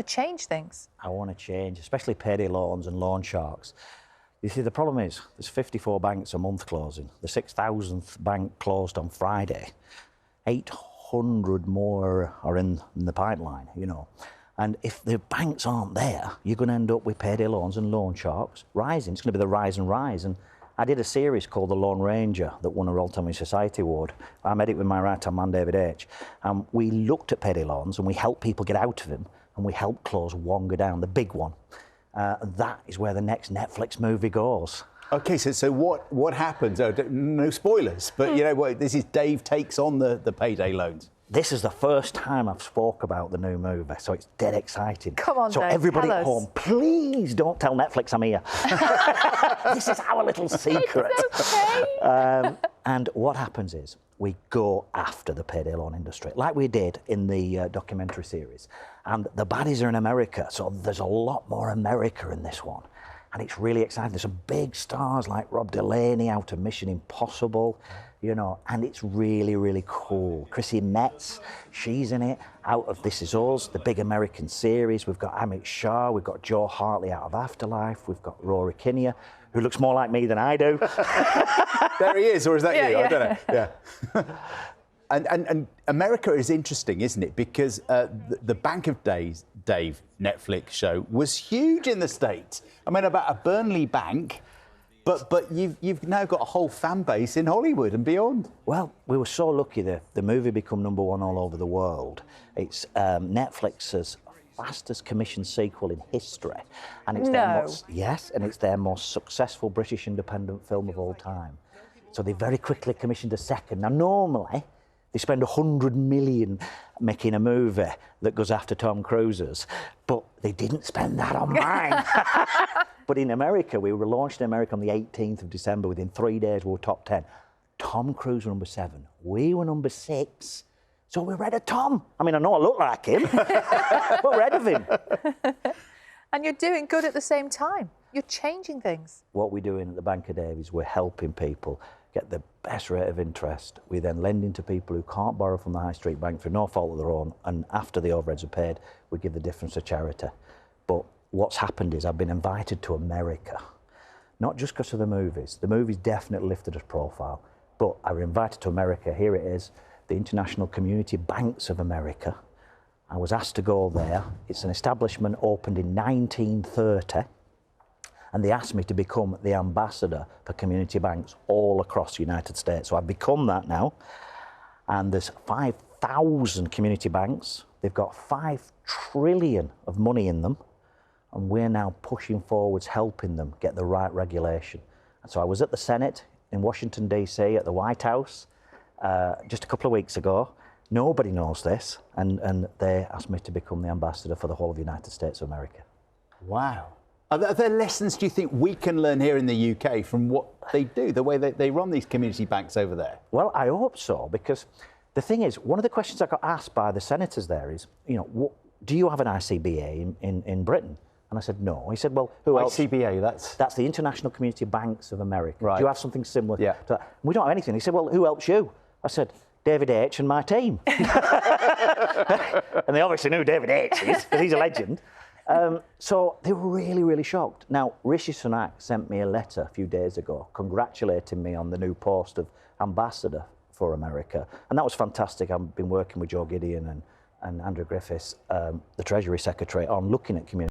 to change things. I want to change, especially payday loans and loan sharks. You see, the problem is there's 54 banks a month closing. The 6,000th bank closed on Friday. 800 more are in the pipeline, you know. And if the banks aren't there, you're going to end up with payday loans and loan sharks rising. It's going to be the rise and rise. And I did a series called The Lone Ranger that won a Royal Family Society Award. I made it with my right-hand man, David H. And we looked at payday loans and we helped people get out of them, and we helped close one go down, the big one. That is where the next Netflix movie goes. OK, so what happens? Oh, no spoilers, but you know what? This is Dave takes on the payday loans. This is the first time I've spoke about the new movie, so it's dead exciting. Come on, so Dave, everybody tell at us. home, please don't tell Netflix I'm here. This is our little secret. It's okay. And what happens is we go after the payday loan industry, like we did in the documentary series. And the baddies are in America, so there's a lot more America in this one. And it's really exciting. There's some big stars like Rob Delaney out of Mission Impossible, you know, and it's really, really cool. Chrissy Metz, she's in it, out of This Is Us, the big American series. We've got Amit Shah, we've got Joe Hartley out of Afterlife, we've got Rory Kinnear, who looks more like me than I do. There he is, or is that you? Yeah. I don't know. Yeah. And America is interesting, isn't it? Because the Bank of Days, Dave, Netflix show was huge in the States. I mean, about a Burnley bank, but you've now got a whole fan base in Hollywood and beyond. Well, we were so lucky that the movie become #1 all over the world. It's Netflix's fastest commissioned sequel in history, and it's it's their most successful British independent film of all time. So they very quickly commissioned a second. Now, normally they spend 100 million making a movie that goes after Tom Cruise's, but they didn't spend that on mine. But in America, we were launched in America on the 18th of December. Within 3 days, we were top 10. Tom Cruise were number 7. We were number 6. So we're ahead of Tom. I mean, I know I look like him, but we're ahead of him. And you're doing good at the same time. You're changing things. What we're doing at the Bank of Davies, we're helping people get the best rate of interest. We then lending to people who can't borrow from the high street bank through no fault of their own, and after the overheads are paid, we give the difference to charity. But what's happened is I've been invited to America, not just because of the movies. The movies definitely lifted us profile, but I was invited to America. Here it is, the International Community Banks of America. I was asked to go there. It's an establishment opened in 1930. And they asked me to become the ambassador for community banks all across the United States. So I've become that now. And there's 5,000 community banks. They've got 5 trillion of money in them. And we're now pushing forwards, helping them get the right regulation. And so I was at the Senate in Washington, D.C., at the White House just a couple of weeks ago. Nobody knows this. And they asked me to become the ambassador for the whole of the United States of America. Wow. Are there lessons, do you think, we can learn here in the UK from what they do, the way they run these community banks over there? Well, I hope so, because the thing is, one of the questions I got asked by the senators there is, you know, do you have an ICBA in Britain? And I said, no. He said, well, who else? ICBA, That's the International Community Banks of America. Right. Do you have something similar to that? We don't have anything. He said, well, who helps you? I said, David H. and my team. And they obviously knew David H. is, because he's a legend. So they were really, really shocked. Now, Rishi Sunak sent me a letter a few days ago congratulating me on the new post of ambassador for America. And that was fantastic. I've been working with Joe Gideon and Andrew Griffiths, the Treasury Secretary, on looking at community